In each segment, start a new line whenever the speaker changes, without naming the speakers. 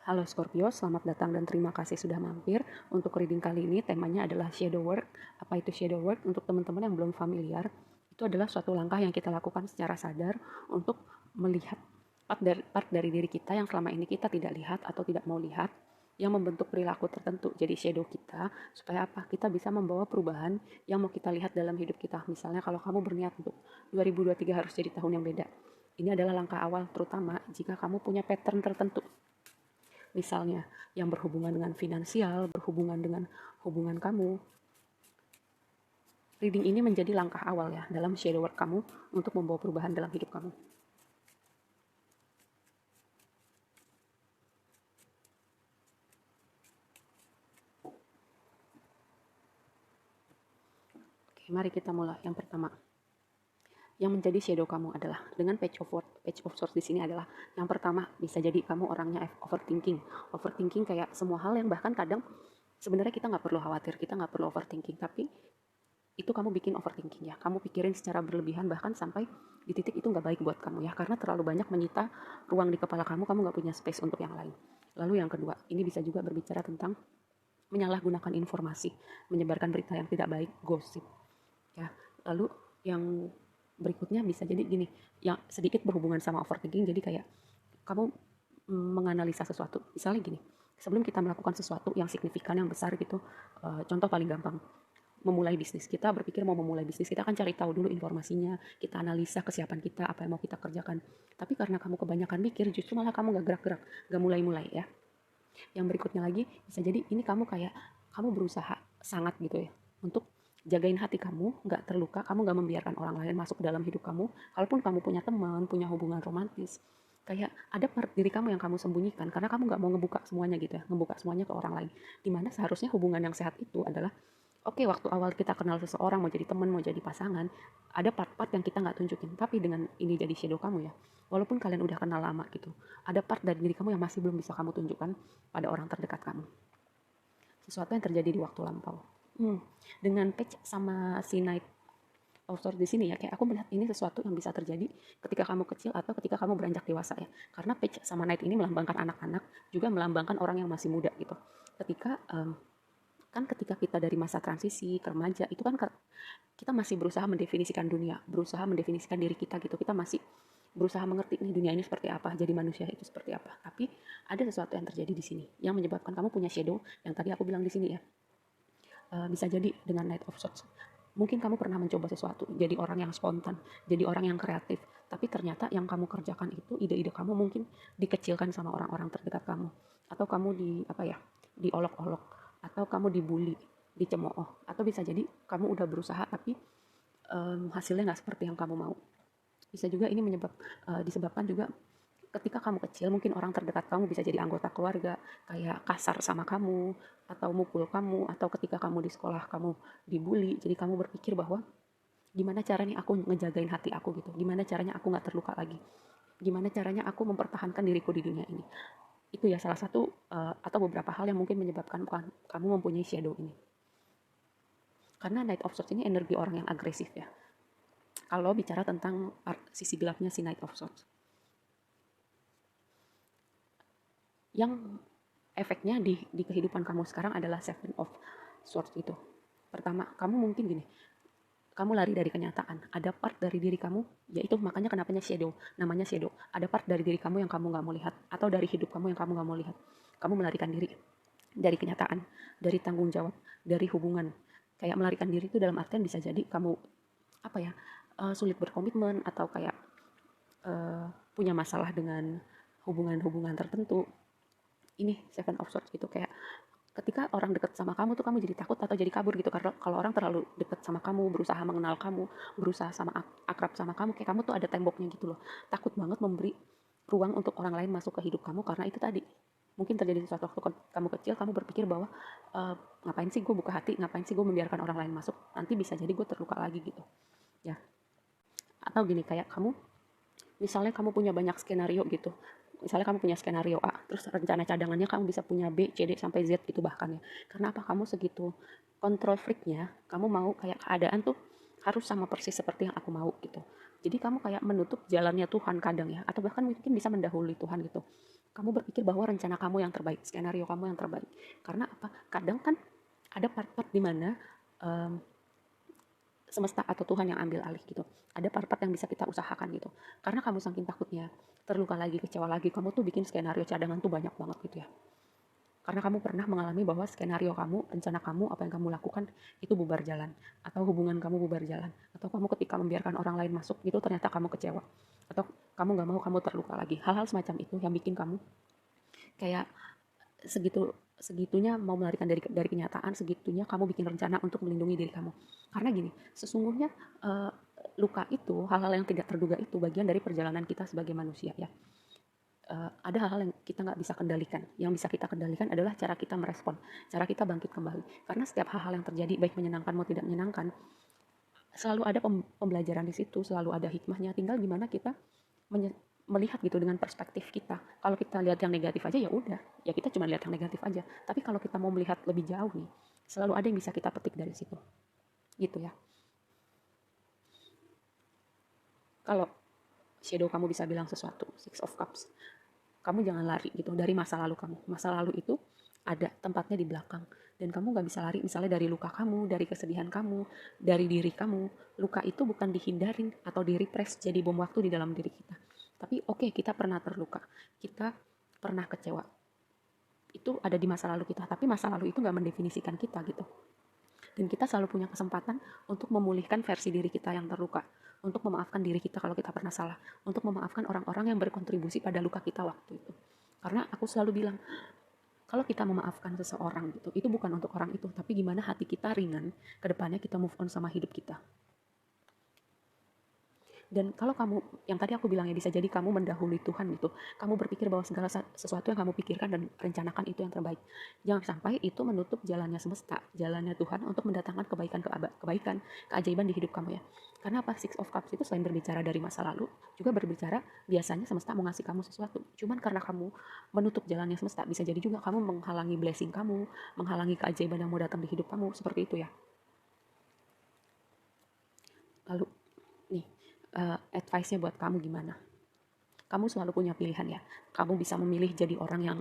Halo Scorpio, selamat datang dan terima kasih sudah mampir. Untuk reading kali ini temanya adalah shadow work. Apa itu shadow work? Untuk teman-teman yang belum familiar, itu adalah suatu langkah yang kita lakukan secara sadar untuk melihat part dari diri kita yang selama ini kita tidak lihat atau tidak mau lihat, yang membentuk perilaku tertentu. Jadi shadow kita, supaya apa? Kita bisa membawa perubahan yang mau kita lihat dalam hidup kita. Misalnya kalau kamu berniat untuk 2023 harus jadi tahun yang beda. Ini adalah langkah awal terutama jika kamu punya pattern tertentu. Misalnya yang berhubungan dengan finansial, berhubungan dengan hubungan kamu. Reading ini menjadi langkah awal ya dalam shadow work kamu untuk membawa perubahan dalam hidup kamu. Oke, mari kita mulai. Yang pertama, yang menjadi shadow kamu adalah dengan page of swords di sini adalah yang pertama, bisa jadi kamu orangnya overthinking kayak semua hal yang bahkan kadang sebenarnya kita nggak perlu khawatir, kita nggak perlu overthinking, tapi itu kamu bikin overthinking ya, kamu pikirin secara berlebihan bahkan sampai di titik itu nggak baik buat kamu ya, karena terlalu banyak menyita ruang di kepala kamu nggak punya space untuk yang lain. Lalu yang kedua, ini bisa juga berbicara tentang menyalahgunakan informasi, menyebarkan berita yang tidak baik, gosip ya. Lalu yang berikutnya bisa jadi gini, yang sedikit berhubungan sama overthinking, jadi kayak kamu menganalisa sesuatu, misalnya gini, sebelum kita melakukan sesuatu yang signifikan, yang besar gitu, contoh paling gampang, memulai bisnis, kita berpikir mau memulai bisnis, kita akan cari tahu dulu informasinya, kita analisa kesiapan kita, apa yang mau kita kerjakan. Tapi karena kamu kebanyakan mikir, justru malah kamu gak gerak-gerak, gak mulai-mulai ya. Yang berikutnya lagi, bisa jadi ini kamu kayak, kamu berusaha sangat gitu ya, untuk jagain hati kamu, gak terluka, kamu gak membiarkan orang lain masuk dalam hidup kamu, kalaupun kamu punya teman, punya hubungan romantis, kayak ada part diri kamu yang kamu sembunyikan, karena kamu gak mau ngebuka semuanya gitu ya, ngebuka semuanya ke orang lain. Dimana seharusnya hubungan yang sehat itu adalah, oke, waktu awal kita kenal seseorang, mau jadi teman, mau jadi pasangan, ada part-part yang kita nggak tunjukin. Tapi dengan ini jadi shadow kamu ya, walaupun kalian udah kenal lama gitu, ada part dari diri kamu yang masih belum bisa kamu tunjukkan pada orang terdekat kamu. Sesuatu yang terjadi di waktu lampau. Dengan page sama si Knight of Swords di sini ya, kayak aku melihat ini sesuatu yang bisa terjadi ketika kamu kecil atau ketika kamu beranjak dewasa ya. Karena page sama Knight ini melambangkan anak-anak, juga melambangkan orang yang masih muda gitu. Ketika kita dari masa transisi ke remaja itu kan kita masih berusaha mendefinisikan dunia, berusaha mendefinisikan diri kita gitu, kita masih berusaha mengerti nih dunia ini seperti apa, jadi manusia itu seperti apa. Tapi ada sesuatu yang terjadi di sini yang menyebabkan kamu punya shadow yang tadi aku bilang di sini ya. Bisa jadi dengan Knight of Swords, mungkin kamu pernah mencoba sesuatu, jadi orang yang spontan, jadi orang yang kreatif, tapi ternyata yang kamu kerjakan itu, ide-ide kamu mungkin dikecilkan sama orang-orang terdekat kamu, atau kamu diolok-olok, atau kamu dibully, dicemooh, atau bisa jadi kamu udah berusaha tapi hasilnya nggak seperti yang kamu mau. Bisa juga ini disebabkan juga ketika kamu kecil, mungkin orang terdekat kamu bisa jadi anggota keluarga kayak kasar sama kamu, atau mukul kamu, atau ketika kamu di sekolah kamu dibully, jadi kamu berpikir bahwa gimana caranya aku ngejagain hati aku gitu, gimana caranya aku nggak terluka lagi, gimana caranya aku mempertahankan diriku di dunia ini. Itu ya salah satu atau beberapa hal yang mungkin menyebabkan kamu mempunyai shadow ini. Karena Knight of Swords ini energi orang yang agresif ya. Kalau bicara tentang sisi gelapnya si Knight of Swords. Yang efeknya di kehidupan kamu sekarang adalah Seven of Swords itu. Pertama, kamu mungkin gini, kamu lari dari kenyataan. Ada part dari diri kamu, yaitu makanya kenapanya shadow, namanya shadow. Ada part dari diri kamu yang kamu nggak mau lihat, atau dari hidup kamu yang kamu nggak mau lihat. Kamu melarikan diri dari kenyataan, dari tanggung jawab, dari hubungan. Kayak melarikan diri itu dalam artian bisa jadi kamu sulit berkomitmen, atau kayak punya masalah dengan hubungan-hubungan tertentu. Ini Seven of Swords gitu, kayak ketika orang deket sama kamu tuh kamu jadi takut atau jadi kabur gitu, karena kalau orang terlalu deket sama kamu, berusaha mengenal kamu, berusaha akrab sama kamu, kayak kamu tuh ada temboknya gitu loh, takut banget memberi ruang untuk orang lain masuk ke hidup kamu, karena itu tadi mungkin terjadi sesuatu waktu kamu kecil, kamu berpikir bahwa ngapain sih gue buka hati, ngapain sih gue membiarkan orang lain masuk, nanti bisa jadi gue terluka lagi gitu ya. Atau gini, kayak misalnya kamu punya banyak skenario gitu, misalnya kamu punya skenario A, terus rencana cadangannya kamu bisa punya B, C, D, sampai Z gitu bahkan ya. Karena apa? Kamu segitu kontrol freaknya, kamu mau kayak keadaan tuh harus sama persis seperti yang aku mau gitu. Jadi kamu kayak menutup jalannya Tuhan kadang ya, atau bahkan mungkin bisa mendahului Tuhan gitu. Kamu berpikir bahwa rencana kamu yang terbaik, skenario kamu yang terbaik. Karena apa? Kadang kan ada part-part di mana um, semesta atau Tuhan yang ambil alih gitu. Ada part-part yang bisa kita usahakan gitu. Karena kamu saking takutnya terluka lagi, kecewa lagi, kamu tuh bikin skenario cadangan tuh banyak banget gitu ya. Karena kamu pernah mengalami bahwa skenario kamu, rencana kamu, apa yang kamu lakukan itu bubar jalan. Atau hubungan kamu bubar jalan. Atau kamu ketika membiarkan orang lain masuk, itu ternyata kamu kecewa. Atau kamu gak mau kamu terluka lagi. Hal-hal semacam itu yang bikin kamu kayak segitunya mau melarikan dari kenyataan, segitunya kamu bikin rencana untuk melindungi diri kamu. Karena gini, sesungguhnya luka itu, hal-hal yang tidak terduga itu bagian dari perjalanan kita sebagai manusia ya. Ada hal-hal yang kita nggak bisa kendalikan. Yang bisa kita kendalikan adalah cara kita merespon, cara kita bangkit kembali. Karena setiap hal-hal yang terjadi, baik menyenangkan maupun tidak menyenangkan, selalu ada pembelajaran di situ, selalu ada hikmahnya. Tinggal gimana kita melihat gitu dengan perspektif kita. Kalau kita lihat yang negatif aja ya udah, ya kita cuma lihat yang negatif aja. Tapi kalau kita mau melihat lebih jauh nih, selalu ada yang bisa kita petik dari situ. Gitu ya. Kalau shadow kamu bisa bilang sesuatu, Six of Cups, kamu jangan lari gitu dari masa lalu kamu. Masa lalu itu ada tempatnya di belakang. Dan kamu gak bisa lari misalnya dari luka kamu, dari kesedihan kamu, dari diri kamu. Luka itu bukan dihindarin atau direpress jadi bom waktu di dalam diri kita. Tapi oke, kita pernah terluka. Kita pernah kecewa. Itu ada di masa lalu kita. Tapi masa lalu itu gak mendefinisikan kita gitu. Dan kita selalu punya kesempatan untuk memulihkan versi diri kita yang terluka. Untuk memaafkan diri kita kalau kita pernah salah. Untuk memaafkan orang-orang yang berkontribusi pada luka kita waktu itu. Karena aku selalu bilang, kalau kita memaafkan seseorang gitu, itu bukan untuk orang itu, tapi gimana hati kita ringan, kedepannya kita move on sama hidup kita. Dan kalau kamu, yang tadi aku bilang ya, bisa jadi kamu mendahului Tuhan gitu. Kamu berpikir bahwa segala sesuatu yang kamu pikirkan dan rencanakan itu yang terbaik. Jangan sampai itu menutup jalannya semesta, jalannya Tuhan untuk mendatangkan kebaikan, keajaiban di hidup kamu ya. Karena apa? Six of Cups itu selain berbicara dari masa lalu, juga berbicara biasanya semesta mau ngasih kamu sesuatu. Cuman karena kamu menutup jalannya semesta, bisa jadi juga kamu menghalangi blessing kamu, menghalangi keajaiban yang mau datang di hidup kamu, seperti itu ya. Lalu nih, advice-nya buat kamu gimana? Kamu selalu punya pilihan ya. Kamu bisa memilih jadi orang yang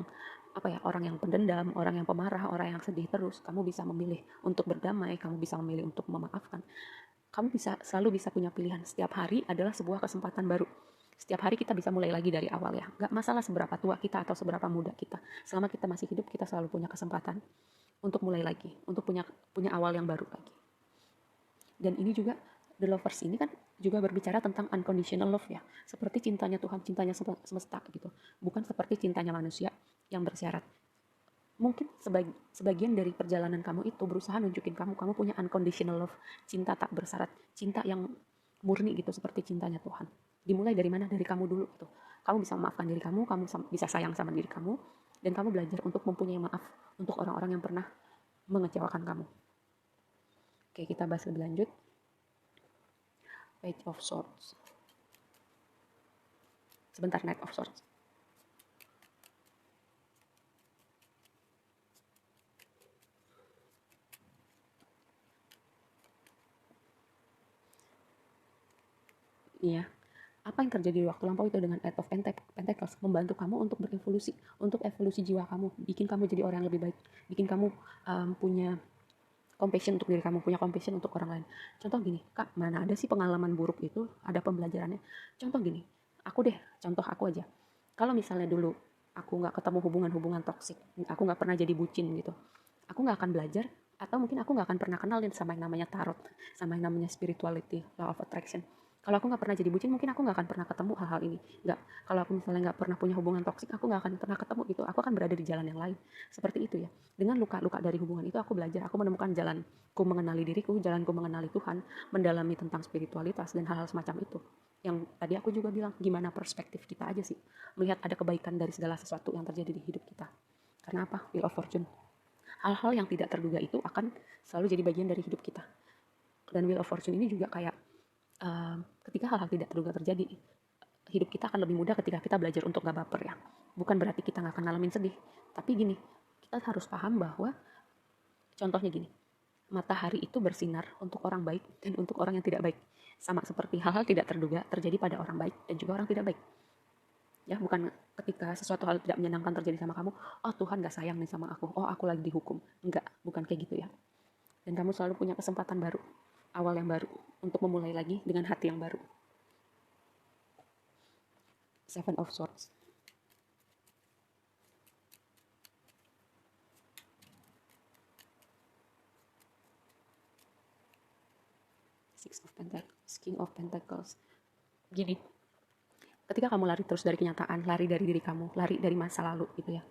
orang yang pendendam, orang yang pemarah, orang yang sedih terus. Kamu bisa memilih untuk berdamai, kamu bisa memilih untuk memaafkan. Kamu selalu bisa punya pilihan. Setiap hari adalah sebuah kesempatan baru. Setiap hari kita bisa mulai lagi dari awal ya. Gak masalah seberapa tua kita atau seberapa muda kita. Selama kita masih hidup, kita selalu punya kesempatan untuk mulai lagi, untuk punya awal yang baru lagi. Dan ini juga The Lovers ini kan juga berbicara tentang unconditional love ya, seperti cintanya Tuhan, cintanya semesta gitu, bukan seperti cintanya manusia yang bersyarat. Mungkin sebagian dari perjalanan kamu itu berusaha nunjukin kamu punya unconditional love, cinta tak bersyarat, cinta yang murni gitu, seperti cintanya Tuhan. Dimulai dari mana? Dari kamu dulu gitu. Kamu bisa memaafkan diri kamu bisa sayang sama diri kamu, dan kamu belajar untuk mempunyai maaf untuk orang-orang yang pernah mengecewakan kamu. Oke, kita bahas lebih lanjut. Page of Swords. Sebentar, Knight of Swords. Iya. Apa yang terjadi di waktu lampau itu dengan Eight of Pentacles membantu kamu untuk berevolusi, untuk evolusi jiwa kamu, bikin kamu jadi orang yang lebih baik, bikin kamu punya compassion untuk diri kamu, punya compassion untuk orang lain. Contoh gini, Kak, mana ada sih pengalaman buruk itu, ada pembelajarannya. Contoh gini, contoh aku aja. Kalau misalnya dulu aku nggak ketemu hubungan-hubungan toksik, aku nggak pernah jadi bucin gitu, aku nggak akan belajar, atau mungkin aku nggak akan pernah kenalin sama yang namanya tarot, sama yang namanya spirituality, law of attraction. Kalau aku nggak pernah jadi bucin, mungkin aku nggak akan pernah ketemu hal-hal ini. Nggak, kalau aku misalnya nggak pernah punya hubungan toksik, aku nggak akan pernah ketemu gitu. Aku akan berada di jalan yang lain. Seperti itu ya. Dengan luka-luka dari hubungan itu, aku belajar, aku menemukan jalanku mengenali diriku, jalanku mengenali Tuhan, mendalami tentang spiritualitas dan hal-hal semacam itu. Yang tadi aku juga bilang, gimana perspektif kita aja sih, melihat ada kebaikan dari segala sesuatu yang terjadi di hidup kita. Karena apa? Wheel of Fortune. Hal-hal yang tidak terduga itu akan selalu jadi bagian dari hidup kita. Dan Wheel of Fortune ini juga kayak ketika hal-hal tidak terduga terjadi, hidup kita akan lebih mudah ketika kita belajar untuk gak baper ya. Bukan berarti kita gak akan ngalamin sedih, tapi gini, kita harus paham bahwa contohnya gini, Matahari itu bersinar untuk orang baik dan untuk orang yang tidak baik. Sama seperti hal-hal tidak terduga terjadi pada orang baik dan juga orang tidak baik. Ya, bukan ketika sesuatu hal tidak menyenangkan terjadi sama kamu, oh Tuhan gak sayang nih sama aku, oh aku lagi dihukum. Enggak, bukan kayak gitu ya. Dan kamu selalu punya kesempatan baru, awal yang baru, untuk memulai lagi dengan hati yang baru. Seven of Swords. Six of Pentacles, King of Pentacles. Gini, ketika kamu lari terus dari kenyataan, lari dari diri kamu, lari dari masa lalu gitu ya.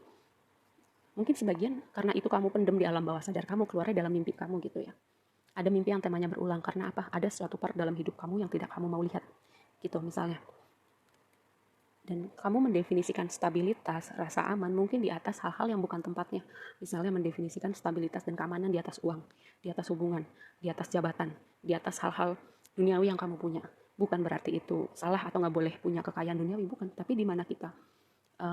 Mungkin sebagian karena itu kamu pendem di alam bawah sadar kamu, keluarnya dalam mimpi kamu gitu ya. Ada mimpi yang temanya berulang karena apa? Ada suatu part dalam hidup kamu yang tidak kamu mau lihat. Gitu misalnya. Dan kamu mendefinisikan stabilitas, rasa aman mungkin di atas hal-hal yang bukan tempatnya. Misalnya mendefinisikan stabilitas dan keamanan di atas uang, di atas hubungan, di atas jabatan, di atas hal-hal duniawi yang kamu punya. Bukan berarti itu salah atau nggak boleh punya kekayaan duniawi, bukan. Tapi di mana kita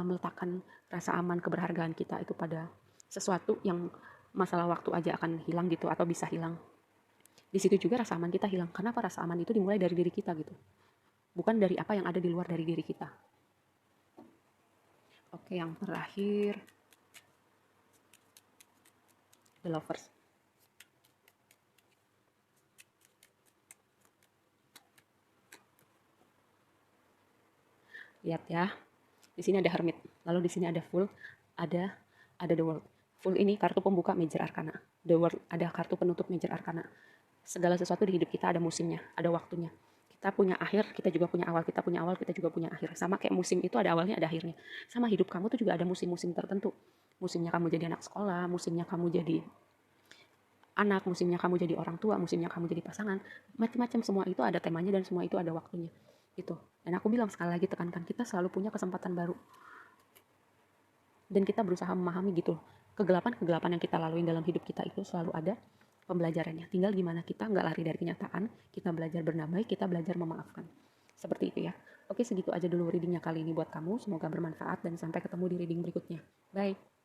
meletakkan rasa aman, keberhargaan kita itu pada sesuatu yang masalah waktu aja akan hilang gitu atau bisa hilang. Di situ juga rasa aman kita hilang. Kenapa rasa aman itu dimulai dari diri kita gitu. Bukan dari apa yang ada di luar dari diri kita. Oke, yang terakhir. The Lovers. Lihat ya. Di sini ada Hermit. Lalu di sini ada Fool, ada The World. Fool ini kartu pembuka Major Arcana. The World ada kartu penutup Major Arcana. Segala sesuatu di hidup kita ada musimnya, ada waktunya. Kita punya akhir, kita juga punya awal. Kita punya awal, kita juga punya akhir. Sama kayak musim itu ada awalnya, ada akhirnya. Sama hidup kamu tuh juga ada musim-musim tertentu. Musimnya kamu jadi anak sekolah, musimnya kamu jadi anak, musimnya kamu jadi orang tua, musimnya kamu jadi pasangan. Macam-macam semua itu ada temanya dan semua itu ada waktunya. Gitu. Dan aku bilang sekali lagi, tekankan, kita selalu punya kesempatan baru. Dan kita berusaha memahami gitu. Kegelapan-kegelapan yang kita lalui dalam hidup kita itu selalu ada pembelajarannya. Tinggal gimana kita nggak lari dari kenyataan, kita belajar berdamai, kita belajar memaafkan. Seperti itu ya. Oke, segitu aja dulu readingnya kali ini buat kamu. Semoga bermanfaat dan sampai ketemu di reading berikutnya. Bye.